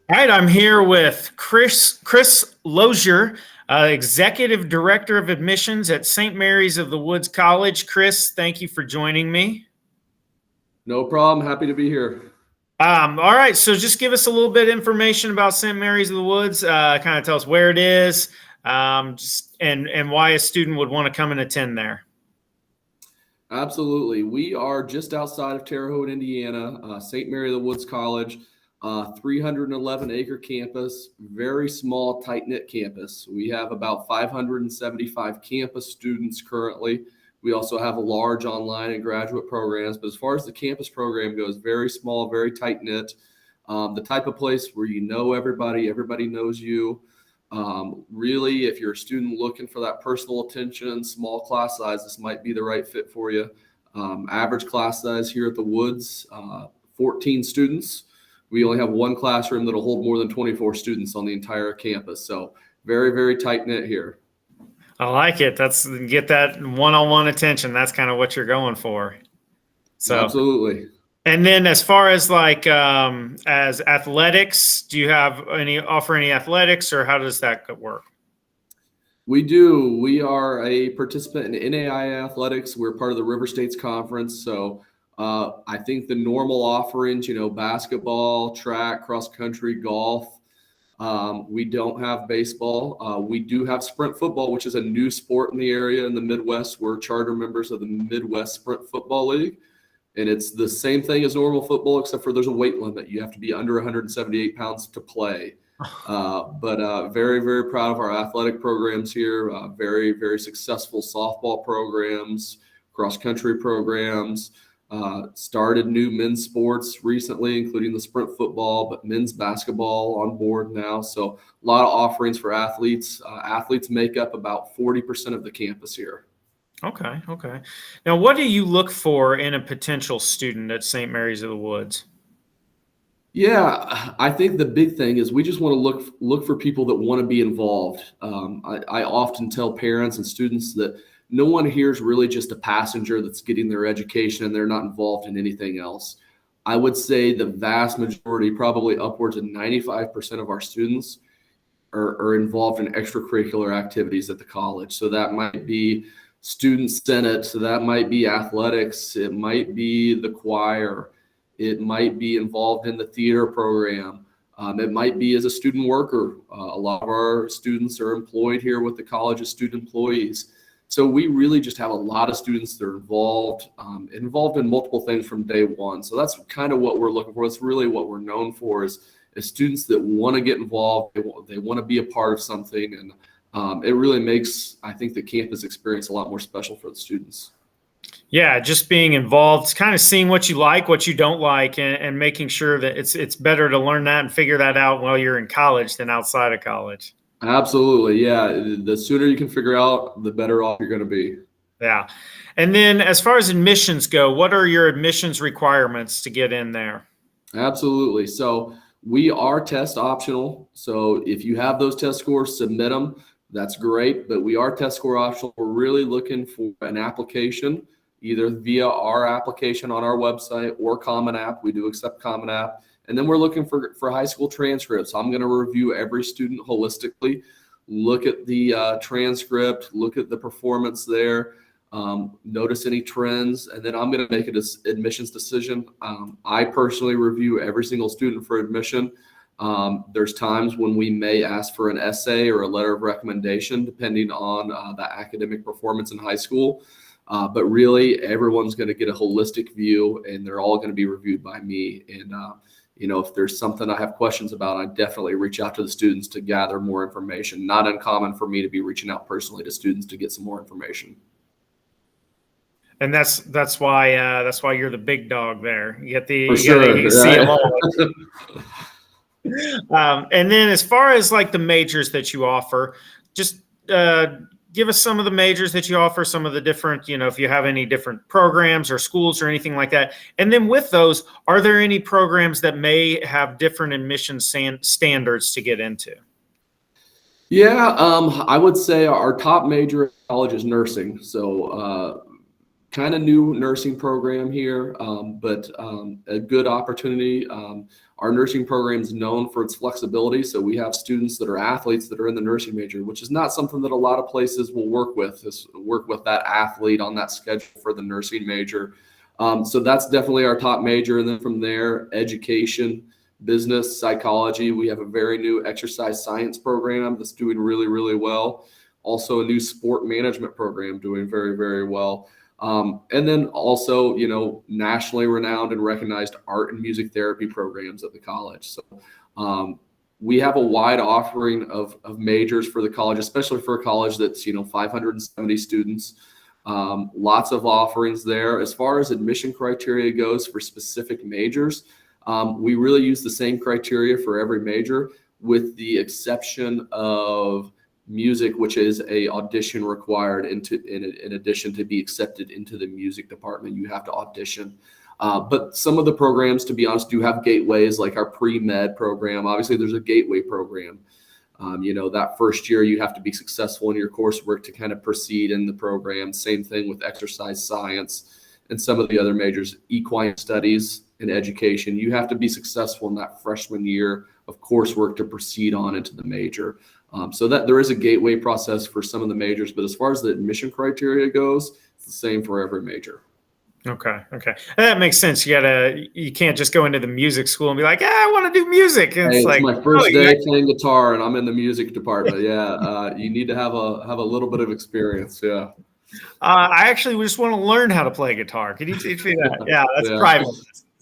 All right, I'm here with Chris Lozier, Executive Director of Admissions at St. Mary's of the Woods College. Chris, thank you for joining me. No problem. Happy to be here. All right, so just give us a little bit of information about St. Mary's of the Woods. Kind of tell us where it is, and why a student would want to come and attend there. Absolutely. We are just outside of Terre Haute, Indiana, St. Mary of the Woods College, 311-acre campus, very small, tight-knit campus. We have about 575 campus students currently. We also have a large online and graduate programs, but as far as the campus program goes, very small, very tight-knit, the type of place where you know everybody, everybody knows you. Really, if you're a student looking for that personal attention, small class size, this might be the right fit for you. Average class size here at the Woods, 14 students. We only have one classroom that'll hold more than 24 students on the entire campus. So very, very tight knit here. I like it. Get that one-on-one attention. That's kind of what you're going for. So absolutely. And then as far as as athletics, do you offer any athletics, or how does that work? We do. We are a participant in NAIA athletics. We're part of the River States Conference. So I think the normal offerings, basketball, track, cross country, golf. We don't have baseball. We do have sprint football, which is a new sport in the area in the Midwest. We're charter members of the Midwest Sprint Football League. And it's the same thing as normal football, except for there's a weight limit. You have to be under 178 pounds to play. But very, very proud of our athletic programs here. Very, very successful softball programs, cross-country programs. Started new men's sports recently, including the sprint football, but men's basketball on board now. So a lot of offerings for athletes. Athletes make up about 40% of the campus here. Okay. Now, what do you look for in a potential student at St. Mary's of the Woods? Yeah, I think the big thing is we just want to look for people that want to be involved. I often tell parents and students that no one here is really just a passenger that's getting their education and they're not involved in anything else. I would say the vast majority, probably upwards of 95% of our students are involved in extracurricular activities at the college. So that might be student senate, so that might be athletics, it might be the choir, it might be involved in the theater program, it might be as a student worker. A lot of our students are employed here with the college as student employees. So we really just have a lot of students that are involved in multiple things from day one. So that's kind of what we're looking for. That's really what we're known for is students that want to get involved, they want to be a part of something, and it really makes, I think, the campus experience a lot more special for the students. Yeah, just being involved, kind of seeing what you like, what you don't like, and making sure that it's better to learn that and figure that out while you're in college than outside of college. Absolutely, yeah. The sooner you can figure out, the better off you're going to be. Yeah. And then as far as admissions go, what are your admissions requirements to get in there? Absolutely. So we are test optional. So if you have those test scores, submit them. That's great, but we are test score optional. We're really looking for an application, either via our application on our website or Common App. We do accept Common App. And then we're looking for high school transcripts. I'm going to review every student holistically, look at the transcript, look at the performance there, notice any trends, and then I'm going to make an admissions decision. I personally review every single student for admission. There's times when we may ask for an essay or a letter of recommendation, depending on the academic performance in high school. But really, everyone's going to get a holistic view, and they're all going to be reviewed by me. And, if there's something I have questions about, I definitely reach out to the students to gather more information. Not uncommon for me to be reaching out personally to students to get some more information. And that's why you're the big dog there. You get you see them all. And then as far as like the majors that you offer, just give us some of the majors that you offer, some of the different, if you have any different programs or schools or anything like that. And then with those, are there any programs that may have different admission standards to get into? Yeah, I would say our top major at college is nursing. So kind of new nursing program here, but a good opportunity. Our nursing program is known for its flexibility. So we have students that are athletes that are in the nursing major, which is not something that a lot of places will work with, is work with that athlete on that schedule for the nursing major. So that's definitely our top major. And then from there, education, business, psychology. We have a very new exercise science program that's doing really, really well. Also a new sport management program doing very, very well. And then also, nationally renowned and recognized art and music therapy programs at the college. So we have a wide offering of majors for the college, especially for a college that's, 570 students. Lots of offerings there. As far as admission criteria goes for specific majors, we really use the same criteria for every major, with the exception of music, which is a audition required in addition to be accepted into the music department. You have to audition. But some of the programs, to be honest, do have gateways, like our pre-med program. Obviously, there's a gateway program. That first year you have to be successful in your coursework to kind of proceed in the program. Same thing with exercise science and some of the other majors, equine studies and education. You have to be successful in that freshman year of coursework to proceed on into the major. So that there is a gateway process for some of the majors, but as far as the admission criteria goes, it's the same for every major. Okay. That makes sense. You can't just go into the music school and be like, I want to do music. And It's like my first day playing guitar and I'm in the music department. Yeah. You need to have a little bit of experience. Yeah. I actually just want to learn how to play guitar. Can you teach me that? Yeah, that's private.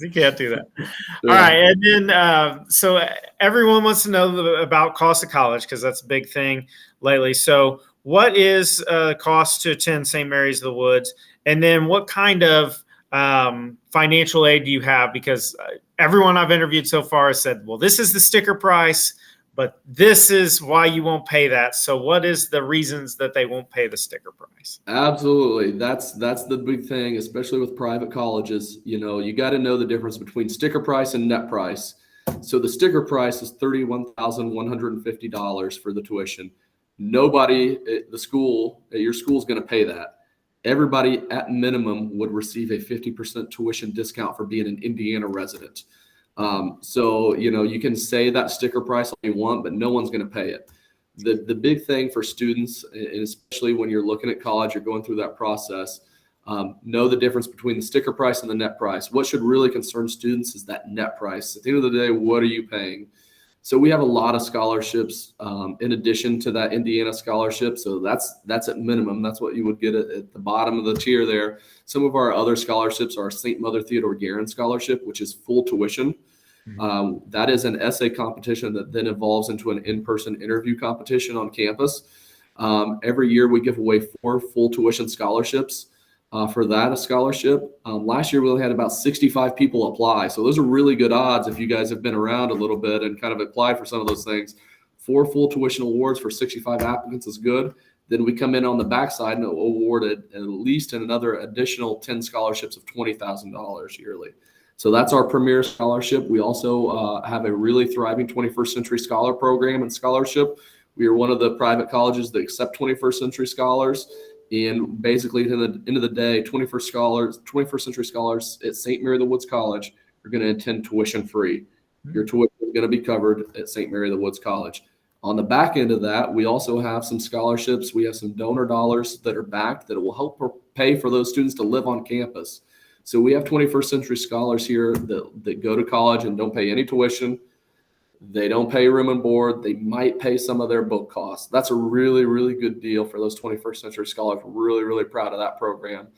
You can't do that. Yeah. All right. And then, so everyone wants to know about cost of college, because that's a big thing lately. So what is cost to attend St. Mary's of the Woods? And then what kind of financial aid do you have? Because everyone I've interviewed so far has said, well, this is the sticker price, but this is why you won't pay that. So what is the reasons that they won't pay the sticker price? Absolutely. That's the big thing, especially with private colleges. You got to know the difference between sticker price and net price. So the sticker price is $31,150 for the tuition. Nobody at your school is going to pay that. Everybody at minimum would receive a 50% tuition discount for being an Indiana resident. So, you can say that sticker price all you want, but no one's going to pay it. The big thing for students, and especially when you're looking at college, you're going through that process, know the difference between the sticker price and the net price. What should really concern students is that net price. At the end of the day, what are you paying? So we have a lot of scholarships in addition to that Indiana scholarship. So that's at minimum. That's what you would get at the bottom of the tier there. Some of our other scholarships are St. Mother Theodore Guerin Scholarship, which is full tuition. That is an essay competition that then evolves into an in-person interview competition on campus. Every year we give away 4 full tuition scholarships for that scholarship. Last year we only had about 65 people apply. So those are really good odds if you guys have been around a little bit and kind of applied for some of those things. 4 full tuition awards for 65 applicants is good. Then we come in on the backside and award at least another additional 10 scholarships of $20,000 yearly. So that's our premier scholarship. We also have a really thriving 21st Century Scholar program and scholarship. We are one of the private colleges that accept 21st Century Scholars. And basically, at the end of the day, 21st Century Scholars at St. Mary of the Woods College are going to attend tuition free. Your tuition is going to be covered at St. Mary of the Woods College. On the back end of that, we also have some scholarships. We have some donor dollars that are backed that will help pay for those students to live on campus. So we have 21st Century Scholars here that go to college and don't pay any tuition. They don't pay room and board. They might pay some of their book costs. That's a really, really good deal for those 21st Century Scholars. We're really, really proud of that program.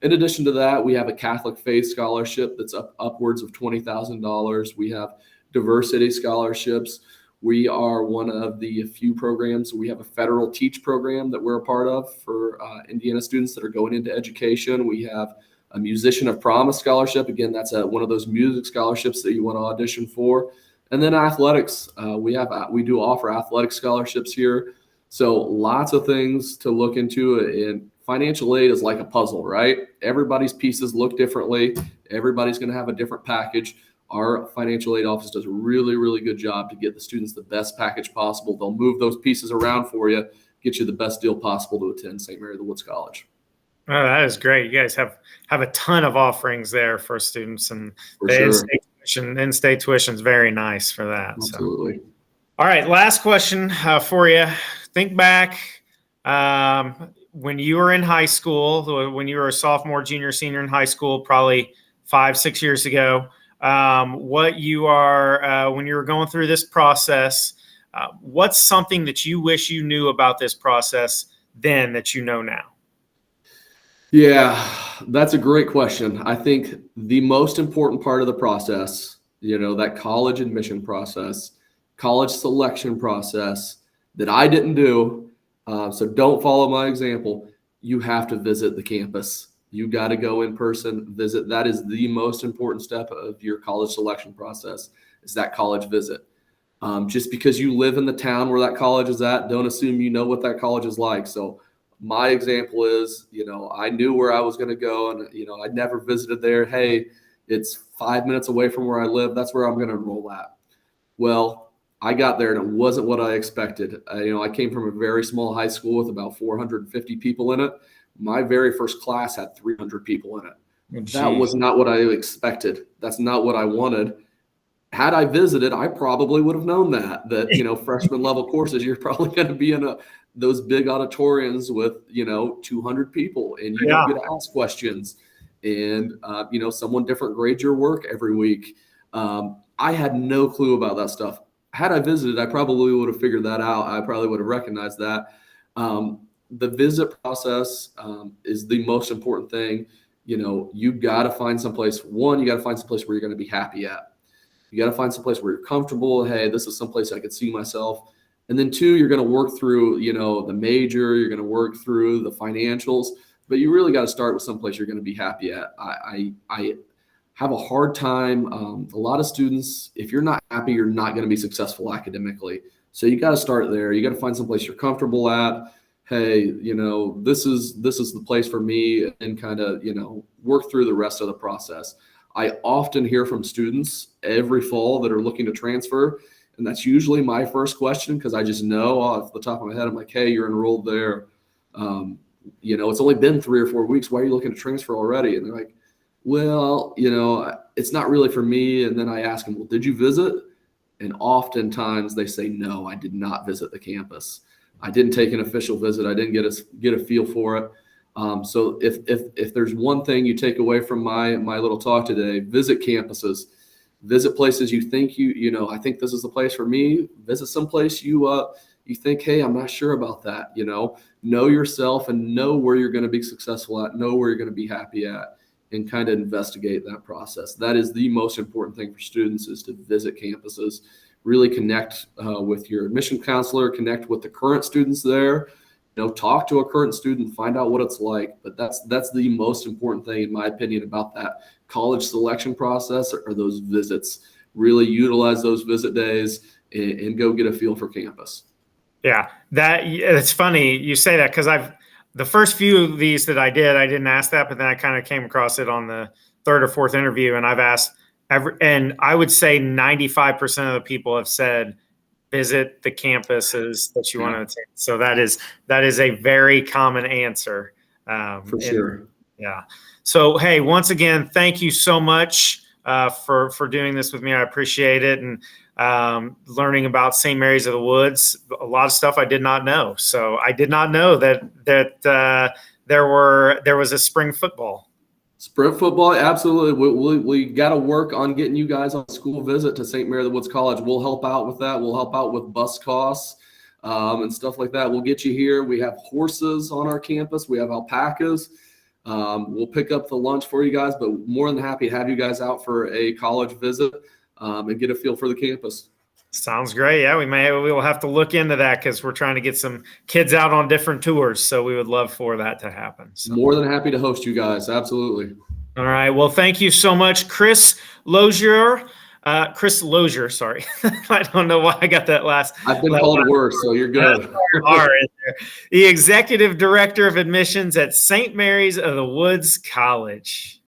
In addition to that, we have a Catholic Faith Scholarship that's upwards of $20,000. We have diversity scholarships. We are one of the few programs. We have a federal TEACH program that we're a part of for Indiana students that are going into education. We have a Musician of Promise Scholarship. Again, that's one of those music scholarships that you want to audition for. And then athletics, we do offer athletic scholarships here. So lots of things to look into. And financial aid is like a puzzle, right? Everybody's pieces look differently. Everybody's going to have a different package. Our financial aid office does a really, really good job to get the students the best package possible. They'll move those pieces around for you, get you the best deal possible to attend St. Mary of the Woods College. Oh, that is great. You guys have a ton of offerings there for students, and For the sure. NCAA In-state tuition is very nice for that. So. Absolutely. All right, last question for you. Think back when you were in high school, when you were a sophomore, junior, senior in high school, probably 5-6 years ago. When you were going through this process, what's something that you wish you knew about this process then that you know now? Yeah, that's a great question. I think the most important part of the process, that college admission process, college selection process that I didn't do, so don't follow my example. You have to visit the campus. You got to go in person, visit. That is the most important step of your college selection process, is that college visit. Just because you live in the town where that college is at, don't assume you know what that college is like. So my example is, I knew where I was going to go, and, I'd never visited there. Hey, it's 5 minutes away from where I live. That's where I'm going to enroll at. Well, I got there and it wasn't what I expected. I came from a very small high school with about 450 people in it. My very first class had 300 people in it. That was not what I expected. That's not what I wanted. Had I visited, I probably would have known that freshman level courses, you're probably going to be in those big auditoriums with, 200 people, and you don't get to ask questions, and, someone different grades your work every week. I had no clue about that stuff. Had I visited, I probably would have figured that out. I probably would have recognized that. The visit process is the most important thing. You got to find someplace. One, you got to find someplace where you're going to be happy at. You got to find someplace where you're comfortable. Hey, this is someplace I could see myself. And then two, you're going to work through, the major. You're going to work through the financials. But you really got to start with someplace you're going to be happy at. I have a hard time. A lot of students, if you're not happy, you're not going to be successful academically. So you got to start there. You got to find someplace you're comfortable at. Hey, this is the place for me, and kind of, work through the rest of the process. I often hear from students every fall that are looking to transfer, and that's usually my first question, because I just know off the top of my head, I'm like, hey, you're enrolled there. It's only been 3 or 4 weeks. Why are you looking to transfer already? And they're like, well, it's not really for me. And then I ask them, well, did you visit? And oftentimes they say, no, I did not visit the campus. I didn't take an official visit. I didn't get a feel for it. So if there's one thing you take away from my little talk today, visit campuses, visit places you think I think this is the place for me. Visit someplace you think, hey, I'm not sure about that. Know yourself and know where you're going to be successful at, know where you're going to be happy at, and kind of investigate that process. That is the most important thing for students, is to visit campuses, really connect with your admission counselor, connect with the current students there. Talk to a current student, find out what it's like. But that's the most important thing, in my opinion, about that college selection process, are those visits. Really utilize those visit days and go get a feel for campus. Yeah, it's funny you say that, because the first few of these that I didn't ask that, but then I kind of came across it on the 3rd or 4th interview, and I've asked and I would say 95% of the people have said, visit the campuses that you want to attend. So that is a very common answer. For sure. Yeah. So, hey, once again, thank you so much for doing this with me. I appreciate it. And learning about St. Mary's of the Woods, a lot of stuff I did not know. So I did not know that there was a spring football. Sprint football, absolutely. We got to work on getting you guys on a school visit to St. Mary of the Woods College. We'll help out with that. We'll help out with bus costs and stuff like that. We'll get you here. We have horses on our campus. We have alpacas. We'll pick up the lunch for you guys, but more than happy to have you guys out for a college visit and get a feel for the campus. Sounds great. Yeah, we will have to look into that, because we're trying to get some kids out on different tours. So we would love for that to happen. So. More than happy to host you guys. Absolutely. All right. Well, thank you so much, Chris Lozier. Sorry. I don't know why I got that last. I've been called worse, so you're good. The Executive Director of Admissions at St. Mary's of the Woods College.